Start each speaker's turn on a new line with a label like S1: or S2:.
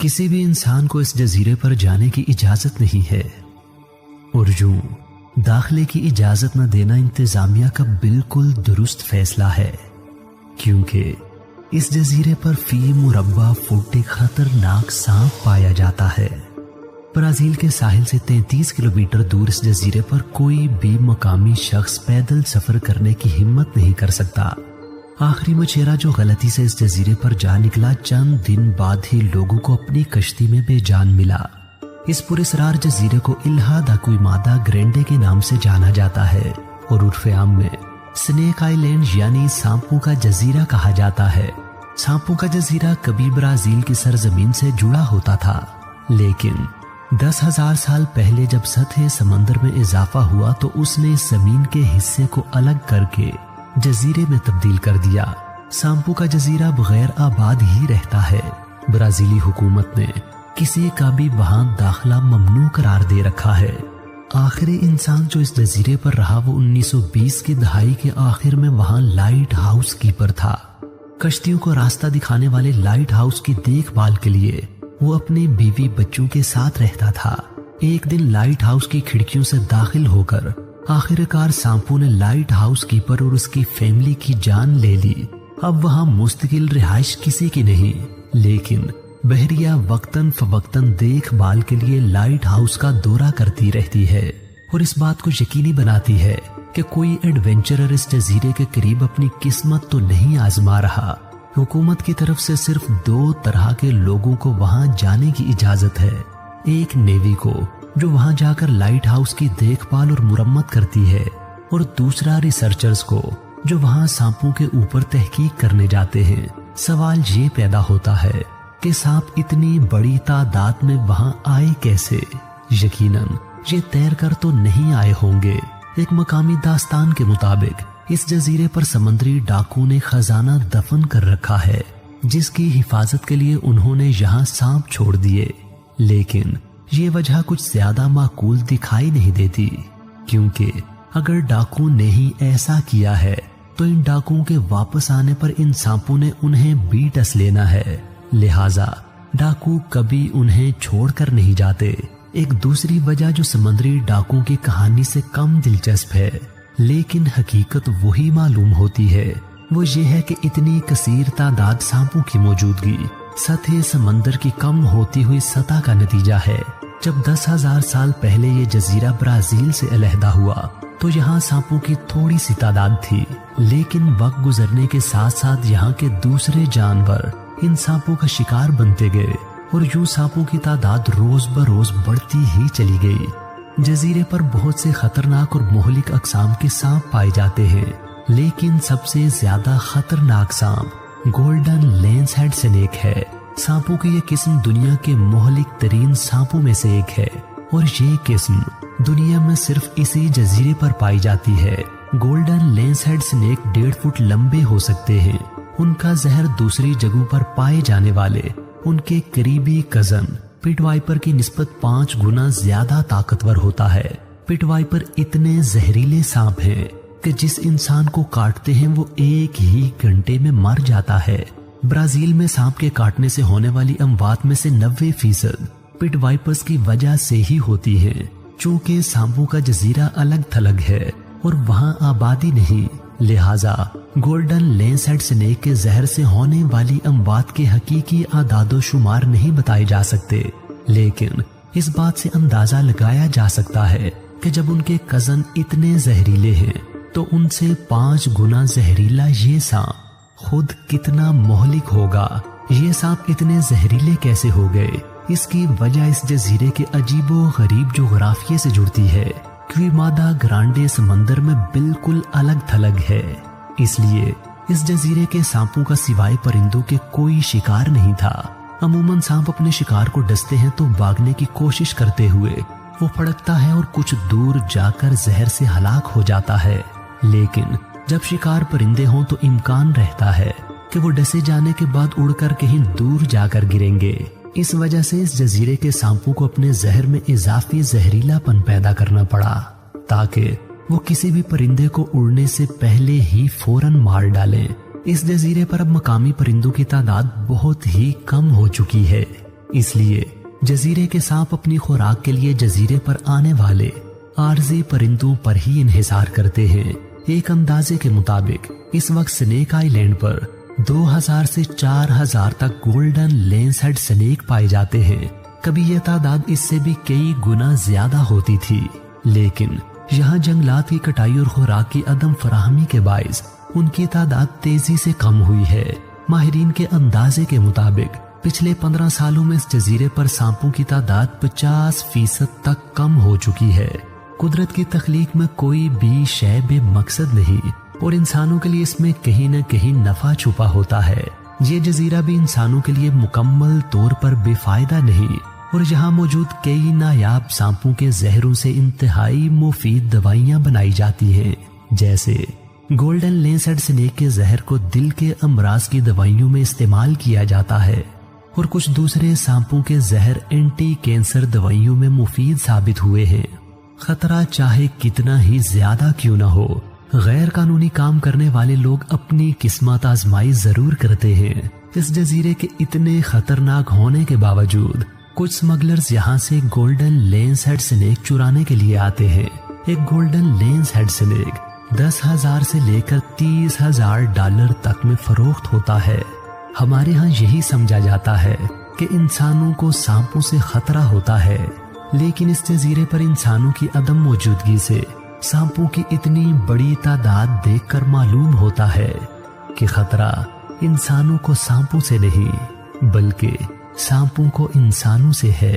S1: किसी भी इंसान को इस जजीरे पर जाने की इजाजत नहीं है और यूं दाखिले की इजाजत न देना इंतजामिया का बिल्कुल दुरुस्त फैसला है, क्योंकि इस जजीरे पर फी मुरब्बा फुट एक खतरनाक सांप पाया जाता है। ब्राजील के साहिल से 33 किलोमीटर दूर इस जजीरे पर कोई भी मकामी शख्स पैदल सफर करने की हिम्मत नहीं कर सकता। आखिरी मछेरा जो गलती से इस जजीरे पर जा निकला, चंद दिन बाद ही लोगों को अपनी कश्ती में बेजान मिला। इस पुरस्रार जजीरे को इल्हा दाकुइमादा ग्रेंडे के नाम से जाना जाता है और उर्फे आम में स्नेक आइलैंड यानी सांपों का जजीरा कहा जाता है। सांपों का जजीरा कभी ब्राजील की सरजमीन से जुड़ा होता था, लेकिन 10,000 साल पहले जब सतह समंदर में इजाफा हुआ तो उसने जमीन के हिस्से को अलग करके जजीरे में तब्दील कर दिया। सांपों का जजीरा बगैर आबाद ही रहता है। ब्राजीली हुकूमत ने किसी का भी वहां दाखिला ममनू करार दे रखा है। आखिरी इंसान जो इस जजीरे पर रहा वो 1920 की दहाई के आखिर में वहां लाइट हाउस कीपर था। कश्तियों को रास्ता दिखाने वाले लाइट हाउस की देखभाल के लिए वो अपने बीवी बच्चों के साथ रहता था। एक दिन लाइट हाउस की खिड़कियों से दाखिल होकर आखिरकार सांपों ने लाइट हाउस कीपर और उसकी फैमिली की जान ले ली। अब वहां मुस्तकिल रिहाइश किसी की नहीं, लेकिन बहरिया वक्तन फवक्तन देखभाल के लिए लाइट हाउस का दौरा करती रहती है और इस बात को यकीनी बनाती है कि कोई एडवेंचरर इस जजीरे के करीब अपनी किस्मत तो नहीं आजमा रहा। हुकूमत की तरफ से सिर्फ 2 तरह के लोगों को वहां जाने की इजाजत है। एक नेवी को जो वहां जाकर लाइट हाउस की देखभाल और मुरम्मत करती है, और दूसरा रिसर्चर्स को जो वहां सांपों के ऊपर तहकीक करने जाते हैं। सवाल ये पैदा होता है कि सांप इतनी बड़ी तादाद में वहां आए कैसे? यकीनन ये तैर कर तो नहीं आए होंगे। एक मकामी दास्तान के मुताबिक इस जजीरे पर समुद्री डाकू ने खजाना दफन कर रखा है, जिसकी हिफाजत के लिए उन्होंने यहाँ सांप छोड़ दिए। लेकिन ये वजह कुछ ज्यादा माकूल दिखाई नहीं देती, क्योंकि अगर डाकू ने ही ऐसा किया है तो इन डाकुओं के वापस आने पर इन सांपों ने उन्हें भी डस लेना है। लिहाजा डाकू कभी उन्हें छोड़कर नहीं जाते। एक दूसरी वजह जो समुद्री डाकुओं की कहानी से कम दिलचस्प है, लेकिन हकीकत वही मालूम होती है, वो ये है कि इतनी कसीर तादाद सांपों की मौजूदगी सतह समंदर की कम होती हुई सतह का नतीजा है। जब 10,000 साल पहले ये जजीरा ब्राजील से अलहदा हुआ तो यहाँ सांपों की थोड़ी सी तादाद थी, लेकिन वक्त गुजरने के साथ साथ यहाँ के दूसरे जानवर इन सांपों का शिकार बनते गए और यूं सांपों की तादाद रोज बरोज बढ़ती ही चली गई। जजीरे पर बहुत से खतरनाक और मोहलिक अकसाम के सांप पाए जाते हैं, लेकिन सबसे ज्यादा खतरनाक सांप गोल्डन लेंस हेड स्नेक है। सांपों की यह किस्म दुनिया के मोहलिक तरीन सांपों में से एक है और ये किस्म दुनिया में सिर्फ इसी जजीरे पर पाई जाती है। Golden lens head snake 1.5 foot लंबे हो सकते हैं। उनका जहर दूसरी जगहों पर पाए जाने वाले उनके करीबी कजन पिट वाइपर की निस्बत 5 गुना ज्यादा ताकतवर होता है। पिट वाइपर इतने जहरीले सांप हैं कि जिस इंसान को काटते हैं वो 1 ही घंटे में मर जाता है। ब्राजील में सांप के काटने से होने वाली अमवात में से 90% पिट वाइपर्स की वजह से ही होती है। चूंकि सांपों का जजीरा अलग थलग है और वहां आबादी नहीं, लिहाजा गोल्डन लेंस हेड स्नेक के जहर से होने वाली अमवात के हकीकी आदादो शुमार नहीं बताए जा सकते, लेकिन इस बात से अंदाजा लगाया जा सकता है कि जब उनके कजन इतने जहरीले हैं तो उनसे 5 गुना जहरीला ये सांप खुद कितना मोहलिक होगा। ये सांप इतने जहरीले कैसे हो गए? इसकी वजह इस जजीरे के अजीबो गरीब जोग्राफिये से जुड़ती है। क्विमादा ग्रांडे समंदर में बिल्कुल अलग थलग है, इसलिए इस जजीरे के सांपों का सिवाय परिंदों के कोई शिकार नहीं था। अमूमन सांप अपने शिकार को डसते हैं तो भागने की कोशिश करते हुए वो फड़कता है और कुछ दूर जाकर जहर से हलाक हो जाता है, लेकिन जब शिकार परिंदे हों तो इम्कान रहता है कि वो डसे जाने के बाद उड़कर कहीं दूर जाकर गिरेंगे। इस वजह से इस जजीरे के सांपों को अपने जहर में इजाफी जहरीलापन पैदा करना पड़ा, ताकि वो किसी भी परिंदे को उड़ने से पहले ही फौरन मार डालें। इस जजीरे पर अब मकामी परिंदों की तादाद बहुत ही कम हो चुकी है। اس لیے جزیرے کے سانپ اپنی خوراک کے لیے جزیرے پر آنے والے عارضی پرندوں پر ہی انحصار کرتے ہیں۔ ایک اندازے کے مطابق اس وقت سنیک آئی لینڈ پر 2000 سے 4000 تک گولڈن لینس ہیڈ سنیک پائے جاتے ہیں۔ کبھی یہ تعداد اس سے بھی کئی گنا زیادہ ہوتی تھی، لیکن یہاں جنگلات کی کٹائی اور خوراک کی عدم فراہمی کے باعث ان کی تعداد تیزی سے کم ہوئی ہے۔ ماہرین کے اندازے کے مطابق پچھلے 15 سالوں میں اس جزیرے پر سانپوں کی تعداد 50% تک کم ہو چکی ہے۔ قدرت کی تخلیق میں کوئی بھی شے بے مقصد نہیں، اور انسانوں کے لیے اس میں کہیں نہ کہیں نفع چھپا ہوتا ہے۔ یہ جزیرہ بھی انسانوں کے لیے مکمل طور پر بے فائدہ نہیں، اور یہاں موجود کئی نایاب سانپوں کے زہروں سے انتہائی مفید دوائیاں بنائی جاتی ہیں، جیسے گولڈن لینس ہیڈ سنیک کے زہر کو دل کے امراض کی دوائیوں میں استعمال کیا جاتا ہے، اور کچھ دوسرے سانپوں کے زہر اینٹی کینسر دوائیوں میں مفید ثابت ہوئے ہیں۔ خطرہ چاہے کتنا ہی زیادہ کیوں نہ ہو، غیر قانونی کام کرنے والے لوگ اپنی قسمت آزمائی ضرور کرتے ہیں۔ اس جزیرے کے اتنے خطرناک ہونے کے باوجود کچھ سمگلرز یہاں سے گولڈن لینس ہیڈ سنیک چرانے کے لیے آتے ہیں۔ ایک گولڈن لینس ہیڈ سنیک 10,000 سے لے کر $30,000 تک میں فروخت ہوتا ہے۔ ہمارے ہاں یہی سمجھا جاتا ہے کہ انسانوں کو سانپوں سے خطرہ ہوتا ہے، لیکن اس جزیرے پر انسانوں کی عدم موجودگی سے سانپوں کی اتنی بڑی تعداد دیکھ کر معلوم ہوتا ہے کہ خطرہ انسانوں کو سانپوں سے نہیں بلکہ سانپوں کو انسانوں سے ہے۔